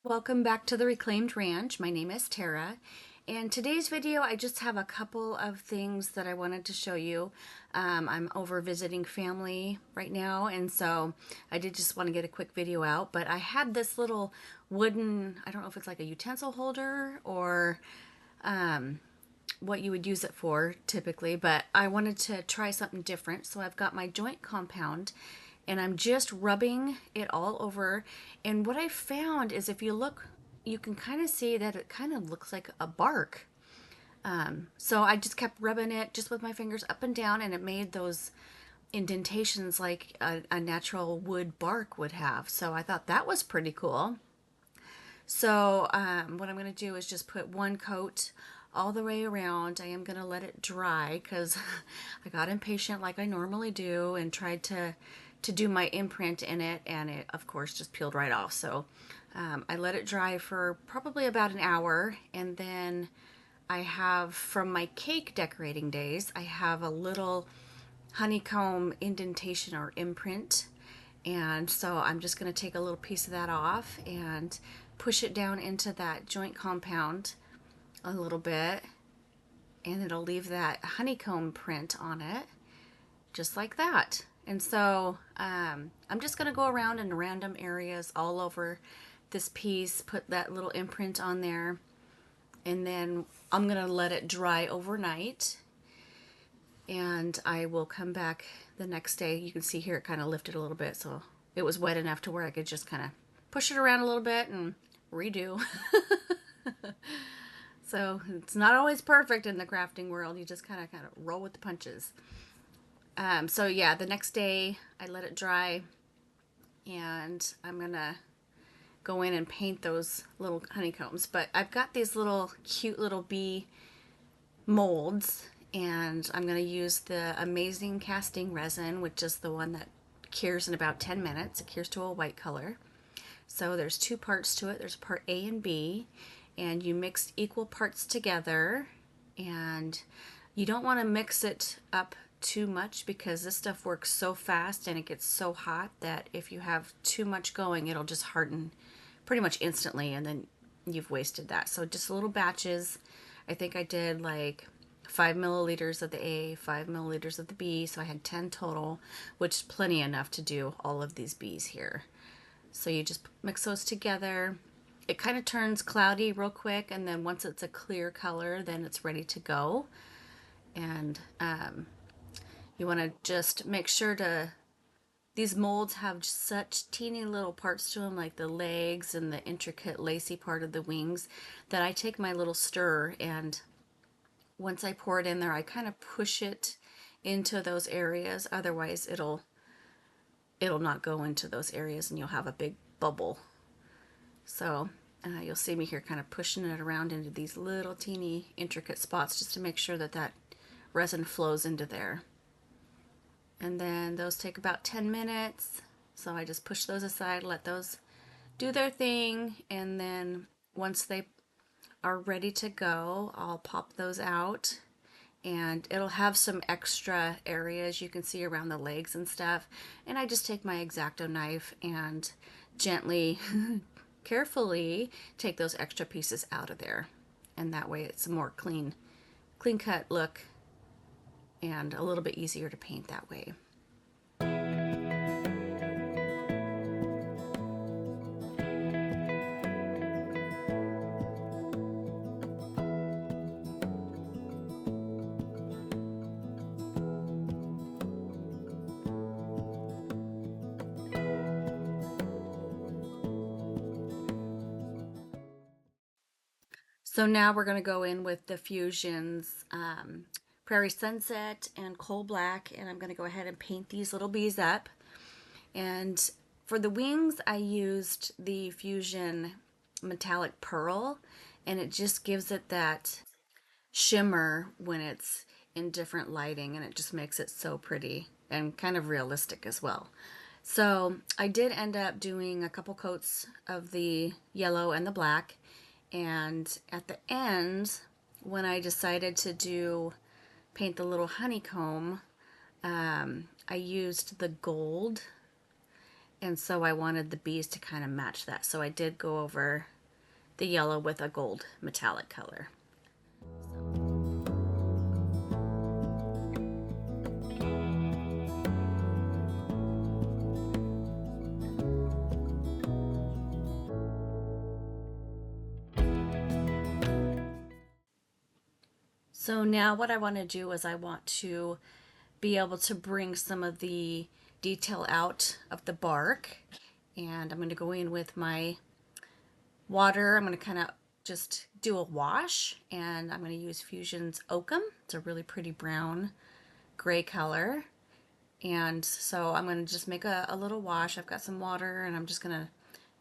Welcome back to the Reclaimed Ranch. My name is Tara, and today's video I just have a couple of things that I wanted to show you. I'm over visiting family right now, and so I did just want to get a quick video out, but I had this little wooden, I don't know if it's like a utensil holder or what you would use it for typically, but I wanted to try something different. So I've got my joint compound and I'm just rubbing it all over. And what I found is if you look, you can kind of see that it kind of looks like a bark. So I just kept rubbing it just with my fingers up and down, and it made those indentations like a natural wood bark would have. So I thought that was pretty cool. So what I'm going to do is just put one coat all the way around. I am going to let it dry because I got impatient like I normally do and tried to do my imprint in it, and it of course just peeled right off. So I let it dry for probably about an hour, and then I have, from my cake decorating days, I have a little honeycomb indentation or imprint, and so I'm just going to take a little piece of that off and push it down into that joint compound a little bit, and it'll leave that honeycomb print on it just like that. And so I'm just going to go around in random areas all over this piece, put that little imprint on there, and then I'm going to let it dry overnight, and I will come back the next day. You can see here it kind of lifted a little bit, so it was wet enough to where I could just kind of push it around a little bit and redo. So it's not always perfect in the crafting world. You just kind of roll with the punches. So yeah, the next day I let it dry, and I'm gonna go in and paint those little honeycombs. But I've got these little cute little bee molds, and I'm gonna use the Amazing Casting Resin, which is the one that cures in about 10 minutes. It cures to a white color. So there's two parts to it. There's part A and B, and you mix equal parts together, and you don't want to mix it up too much because this stuff works so fast and it gets so hot that if you have too much going, it'll just harden pretty much instantly, and then you've wasted that. So just little batches. I think I did like 5 milliliters of the A, 5 milliliters of the B, so I had 10 total, which is plenty enough to do all of these bees here. So you just mix those together. It kind of turns cloudy real quick, and then once it's a clear color, then it's ready to go. And you want to just make sure to, these molds have such teeny little parts to them, like the legs and the intricate lacy part of the wings, that I take my little stirrer, and once I pour it in there, I kind of push it into those areas. Otherwise it'll not go into those areas and you'll have a big bubble. So you'll see me here kind of pushing it around into these little teeny intricate spots just to make sure that that resin flows into there. And then those take about 10 minutes. So I just push those aside, let those do their thing, and then once they are ready to go, I'll pop those out, and it'll have some extra areas you can see around the legs and stuff. And I just take my X-Acto knife and gently carefully take those extra pieces out of there, and that way it's a more clean cut look and a little bit easier to paint that way. So now we're going to go in with the Fusions Prairie Sunset and Coal Black, and I'm going to go ahead and paint these little bees up. And for the wings, I used the Fusion Metallic Pearl, and it just gives it that shimmer when it's in different lighting, and it just makes it so pretty and kind of realistic as well. So I did end up doing a couple coats of the yellow and the black, and at the end, when I decided to paint the little honeycomb, I used the gold, and so I wanted the bees to kind of match that. So I did go over the yellow with a gold metallic color. So now what I want to do is I want to be able to bring some of the detail out of the bark, and I'm going to go in with my water. I'm going to kind of just do a wash, and I'm going to use Fusion's Oakum. It's a really pretty brown gray color, and so I'm going to just make a little wash. I've got some water, and I'm just going to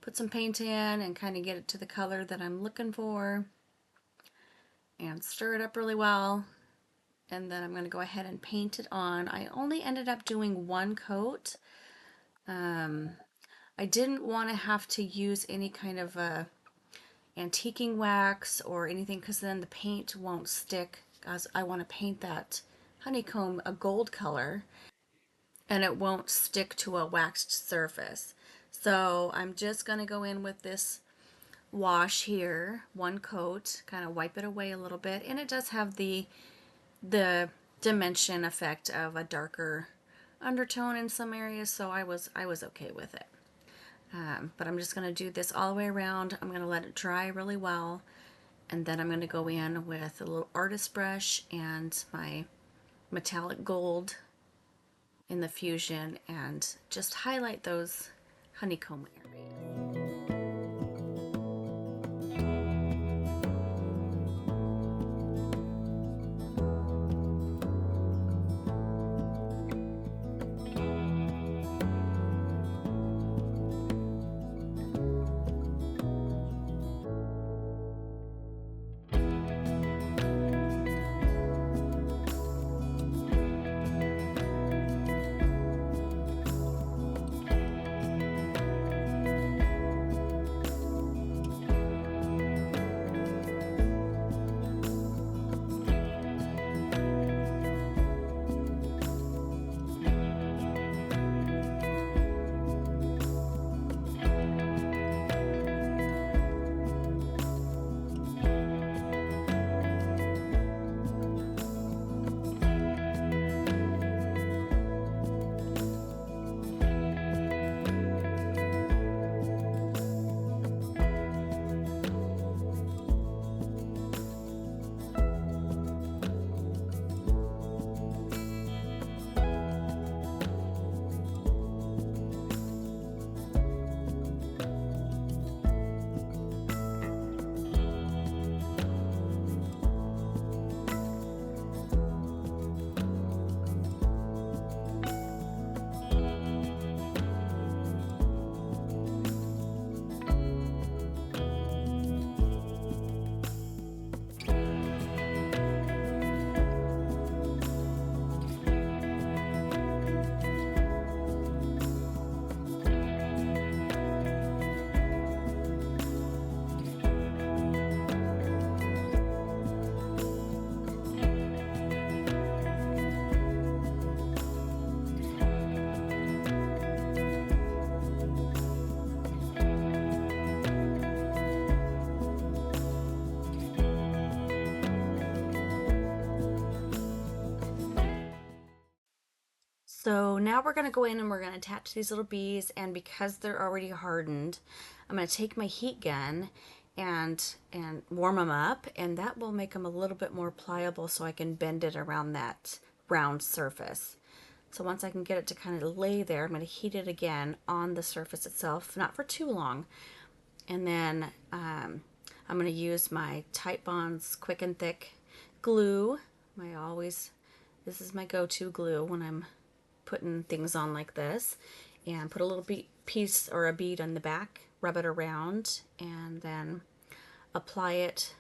put some paint in and kind of get it to the color that I'm looking for, and stir it up really well. And then I'm going to go ahead and paint it on. I only ended up doing one coat. I didn't want to have to use any kind of antiquing wax or anything, because then the paint won't stick, as I want to paint that honeycomb a gold color and it won't stick to a waxed surface. So I'm just going to go in with this wash here, one coat, kind of wipe it away a little bit, and it does have the dimension effect of a darker undertone in some areas, so I was okay with it. But I'm just going to do this all the way around. I'm going to let it dry really well, and then I'm going to go in with a little artist brush and my metallic gold in the Fusion and just highlight those honeycomb areas. So now we're going to go in and we're going to attach these little bees, and because they're already hardened, I'm going to take my heat gun and warm them up, and that will make them a little bit more pliable so I can bend it around that round surface. So once I can get it to kind of lay there, I'm going to heat it again on the surface itself, not for too long. And then I'm going to use my Titebond's Quick and Thick glue. This is my go-to glue when I'm putting things on like this, and put a little piece or a bead on the back, rub it around, and then apply it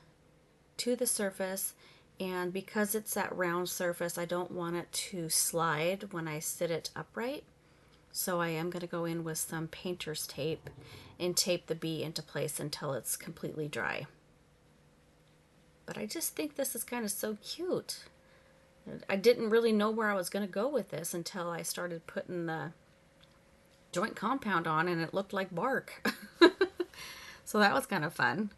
to the surface. And because it's that round surface, I don't want it to slide when I sit it upright, so I am going to go in with some painter's tape and tape the bee into place until it's completely dry. But I just think this is kind of so cute. I didn't really know where I was going to go with this until I started putting the joint compound on, and it looked like bark. So that was kind of fun.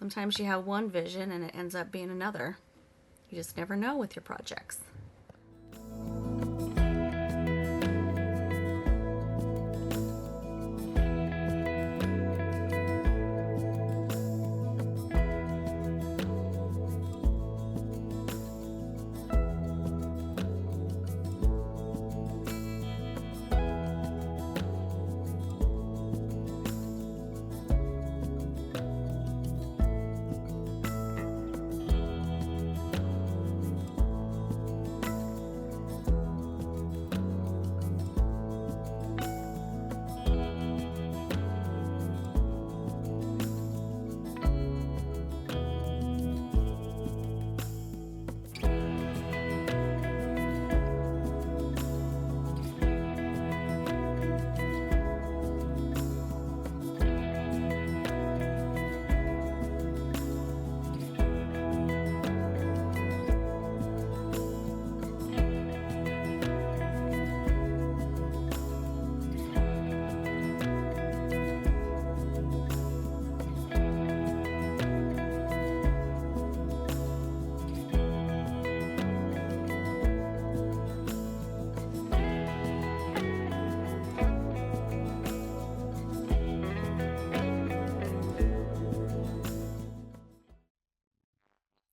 Sometimes you have one vision and it ends up being another. You just never know with your projects.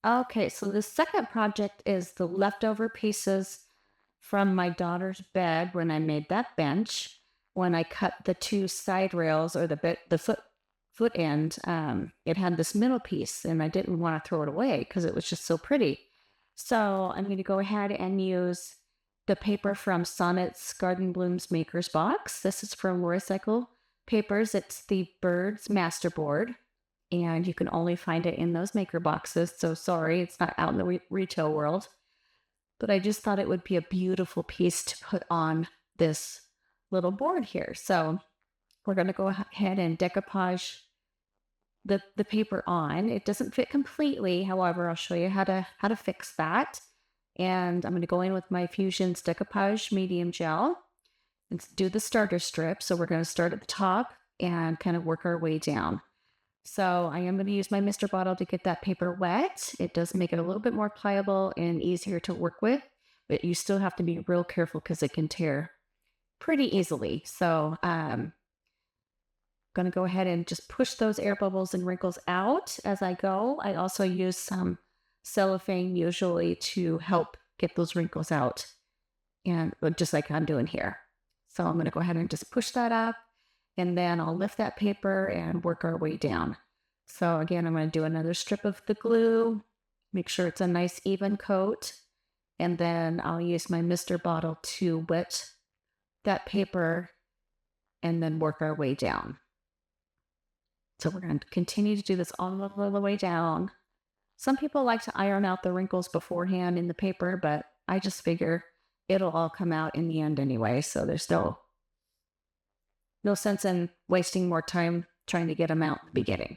Okay, so the second project is the leftover pieces from my daughter's bed when I made that bench. When I cut the two side rails or the foot end, it had this middle piece, and I didn't want to throw it away because it was just so pretty. So I'm going to go ahead and use the paper from Sonnet's Garden Blooms Makers Box. This is from Recycle Papers. It's the Birds Masterboard, and you can only find it in those maker boxes. So sorry, it's not out in the retail world. But I just thought it would be a beautiful piece to put on this little board here. So we're going to go ahead and decoupage the paper on. It doesn't fit completely. However, I'll show you how to fix that. And I'm going to go in with my Fusion's Decoupage Medium Gel and do the starter strip. So we're going to start at the top and kind of work our way down. So I am going to use my Mr. Bottle to get that paper wet. It does make it a little bit more pliable and easier to work with, but you still have to be real careful because it can tear pretty easily. So I'm going to go ahead and just push those air bubbles and wrinkles out as I go. I also use some cellophane usually to help get those wrinkles out, and just like I'm doing here. So I'm going to go ahead and just push that up. And then I'll lift that paper and work our way down. So again, I'm going to do another strip of the glue, make sure it's a nice even coat. And then I'll use my Mr. Bottle to wet that paper and then work our way down. So we're going to continue to do this all the way down. Some people like to iron out the wrinkles beforehand in the paper, but I just figure it'll all come out in the end anyway. So there's no sense in wasting more time trying to get them out in the beginning.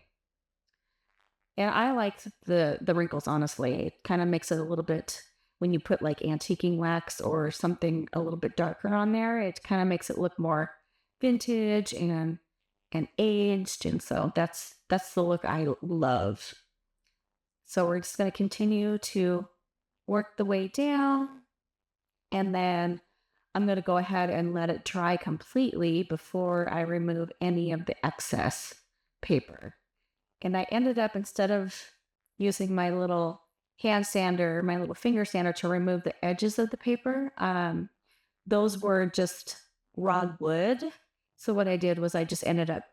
And I like the wrinkles, honestly. It kind of makes it a little bit, when you put like antiquing wax or something a little bit darker on there, it kind of makes it look more vintage and aged. And so that's the look I love. So we're just going to continue to work the way down, and then I'm going to go ahead and let it dry completely before I remove any of the excess paper. And I ended up, instead of using my little hand sander, my little finger sander to remove the edges of the paper, those were just raw wood. So what I did was I just ended up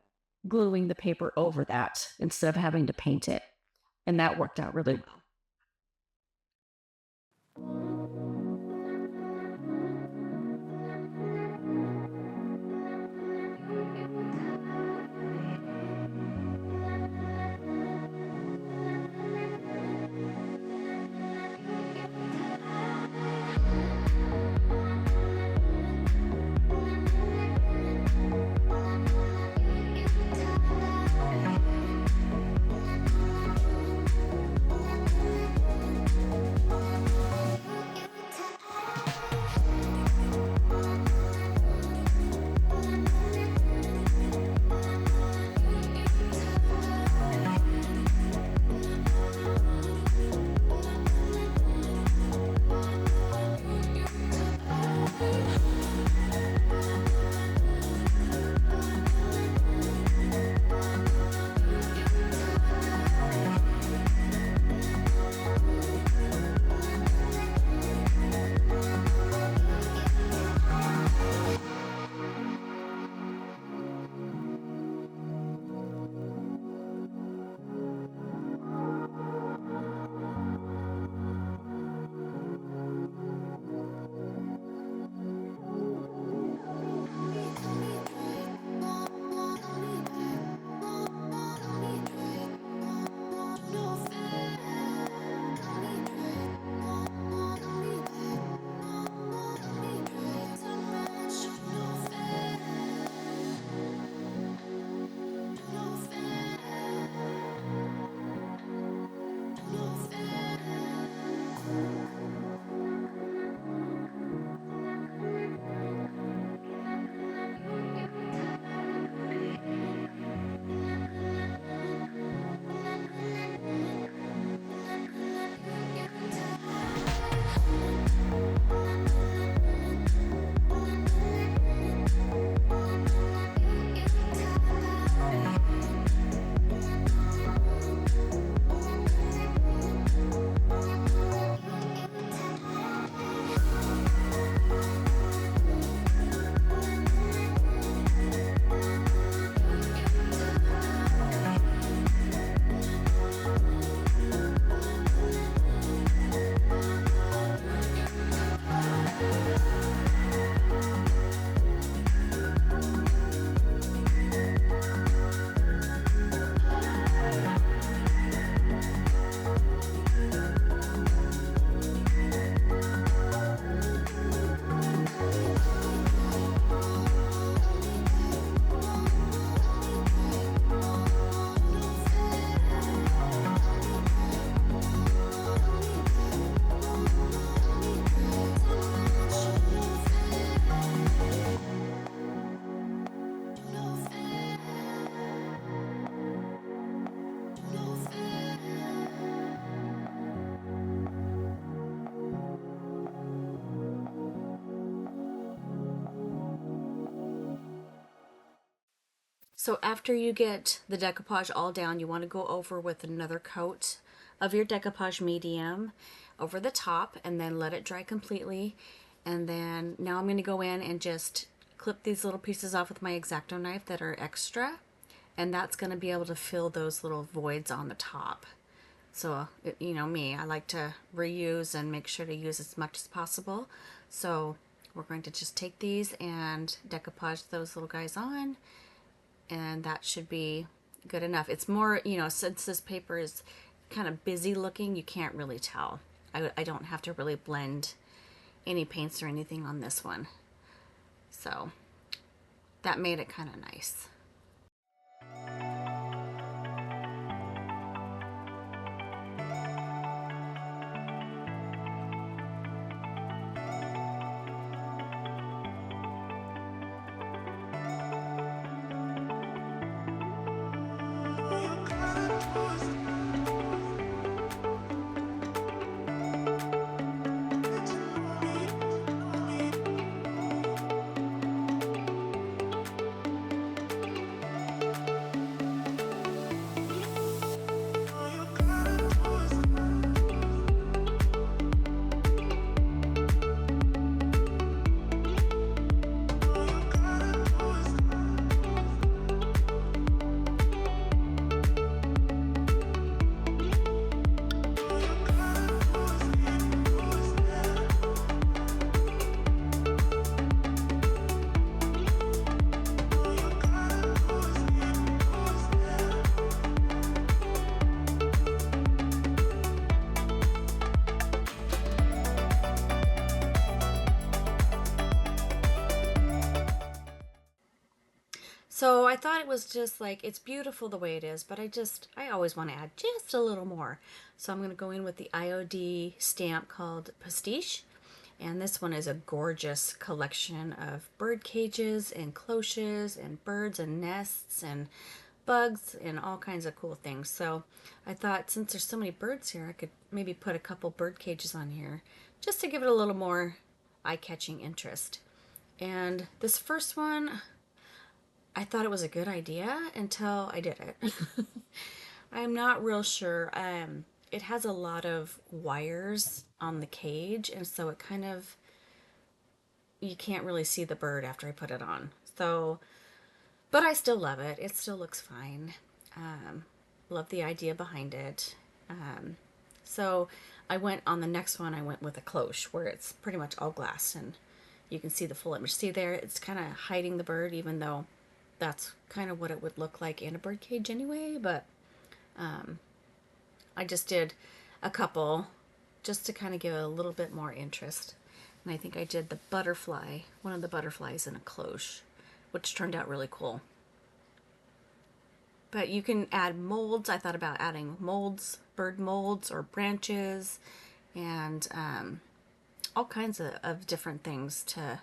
gluing the paper over that instead of having to paint it. And that worked out really well. So after you get the decoupage all down, you want to go over with another coat of your decoupage medium over the top and then let it dry completely. And then now I'm going to go in and just clip these little pieces off with my X-Acto knife that are extra. And that's going to be able to fill those little voids on the top. So, you know me, I like to reuse and make sure to use as much as possible. So we're going to just take these and decoupage those little guys on. And that should be good enough. It's more, you know, since this paper is kind of busy looking, you can't really tell. I don't have to really blend any paints or anything on this one. So that made it kind of nice. So I thought it was just like, it's beautiful the way it is, but I always want to add just a little more. So I'm going to go in with the IOD stamp called Pastiche. And this one is a gorgeous collection of bird cages and cloches and birds and nests and bugs and all kinds of cool things. So I thought since there's so many birds here, I could maybe put a couple bird cages on here just to give it a little more eye-catching interest. And this first one, I thought it was a good idea until I did it. I'm not real sure. It has a lot of wires on the cage, and so it kind of, you can't really see the bird after I put it on. So, but I still love it. It still looks fine. Love the idea behind it. So I went on the next one, I went with a cloche where it's pretty much all glass and you can see the full image. See there, it's kind of hiding the bird, even though that's kind of what it would look like in a bird cage anyway, but I just did a couple just to kind of give it a little bit more interest. And I think I did the butterfly, one of the butterflies in a cloche, which turned out really cool. But you can add molds. I thought about adding molds, bird molds or branches, and all kinds of different things to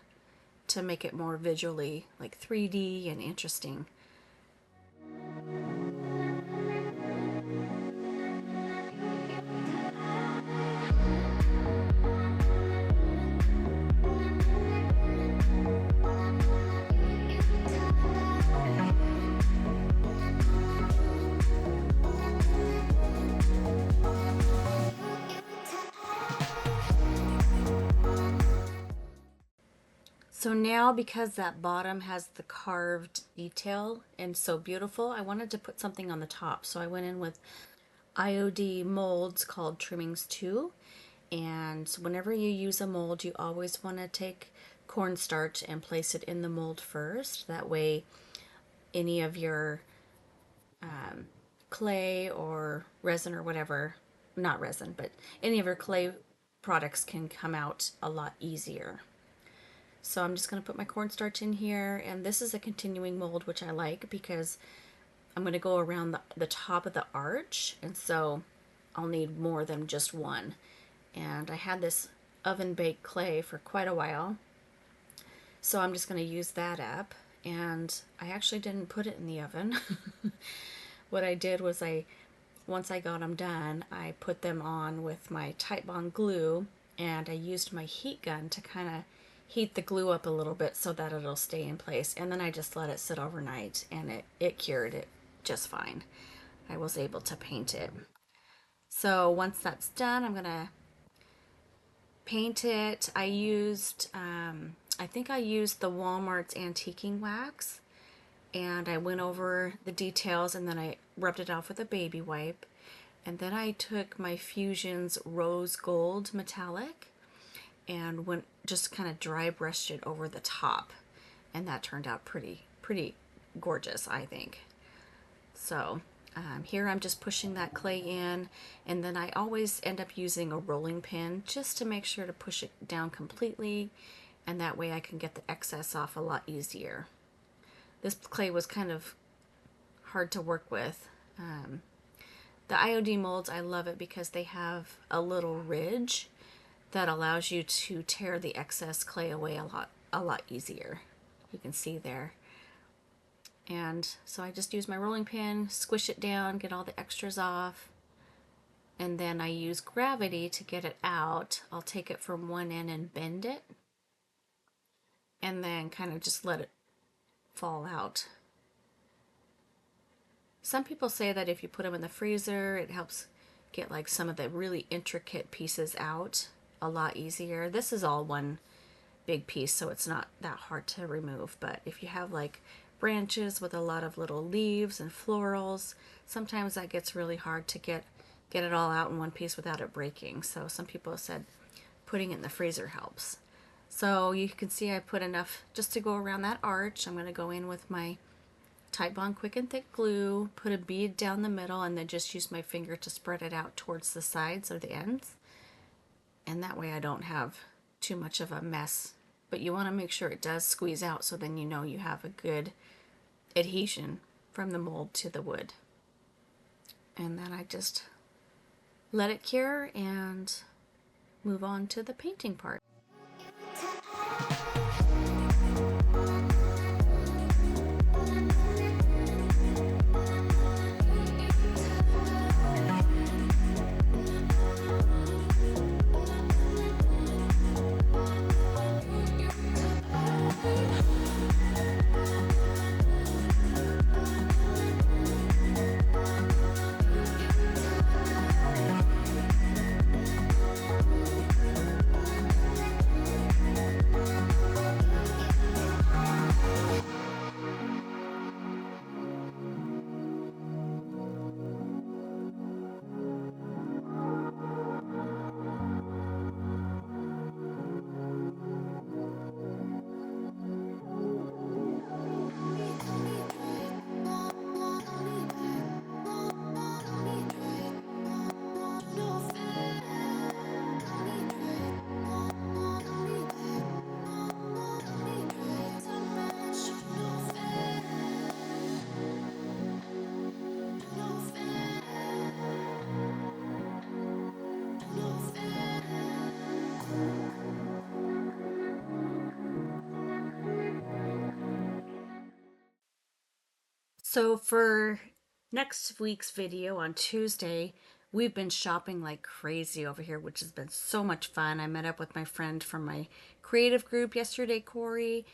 make it more visually like 3D and interesting. So now, because that bottom has the carved detail and so beautiful, I wanted to put something on the top. So I went in with IOD molds called Trimmings 2. And whenever you use a mold, you always want to take cornstarch and place it in the mold first. That way, any of your clay or resin or whatever, not resin, but any of your clay products can come out a lot easier. So I'm just going to put my cornstarch in here, and this is a continuing mold, which I like because I'm going to go around the top of the arch, and so I'll need more than just one. And I had this oven baked clay for quite a while, so I'm just going to use that up. And I actually didn't put it in the oven. What I did was once I got them done, I put them on with my Titebond glue, and I used my heat gun to kind of heat the glue up a little bit so that it'll stay in place. And then I just let it sit overnight, and it cured it just fine. I was able to paint it. So once that's done, I'm going to paint it. I think I used the Walmart's antiquing wax, and I went over the details, and then I rubbed it off with a baby wipe. And then I took my Fusion's rose gold metallic and went just kind of dry brushed it over the top, and that turned out pretty gorgeous, I think. So here I'm just pushing that clay in, and then I always end up using a rolling pin just to make sure to push it down completely, and that way I can get the excess off a lot easier. This clay was kind of hard to work with. The IOD molds, I love it because they have a little ridge that allows you to tear the excess clay away a lot easier. You can see there. And so I just use my rolling pin, squish it down, get all the extras off, and then I use gravity to get it out. I'll take it from one end and bend it, and then kind of just let it fall out. Some people say that if you put them in the freezer, it helps get like some of the really intricate pieces out a lot easier. This is all one big piece, so it's not that hard to remove. But if you have like branches with a lot of little leaves and florals, sometimes that gets really hard to get it all out in one piece without it breaking. So some people have said putting it in the freezer helps. So you can see I put enough just to go around that arch. I'm going to go in with my Titebond Quick and Thick glue, put a bead down the middle, and then just use my finger to spread it out towards the sides or the ends. And that way I don't have too much of a mess. But you want to make sure it does squeeze out, so then you know you have a good adhesion from the mold to the wood. And then I just let it cure and move on to the painting part. So for next week's video on Tuesday, we've been shopping like crazy over here, which has been so much fun. I met up with my friend from my creative group yesterday, Corey,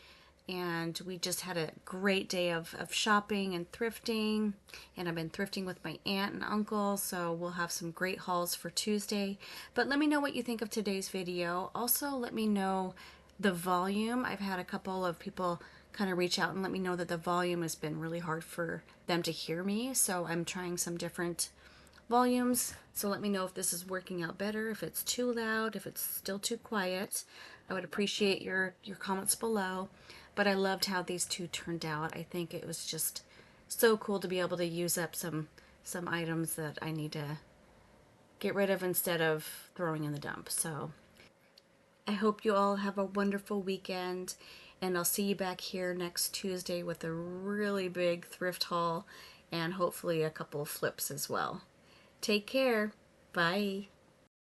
and we just had a great day of shopping and thrifting. And I've been thrifting with my aunt and uncle, so we'll have some great hauls for Tuesday. But let me know what you think of today's video. Also, let me know the volume. I've had a couple of people kind of reach out and let me know that the volume has been really hard for them to hear me, so I'm trying some different volumes. So let me know if this is working out better, if it's too loud, if it's still too quiet. I would appreciate your comments below. But I loved how these two turned out. I think it was just so cool to be able to use up some items that I need to get rid of instead of throwing in the dump. So I hope you all have a wonderful weekend, and I'll see you back here next Tuesday with a really big thrift haul and hopefully a couple of flips as well. Take care. Bye.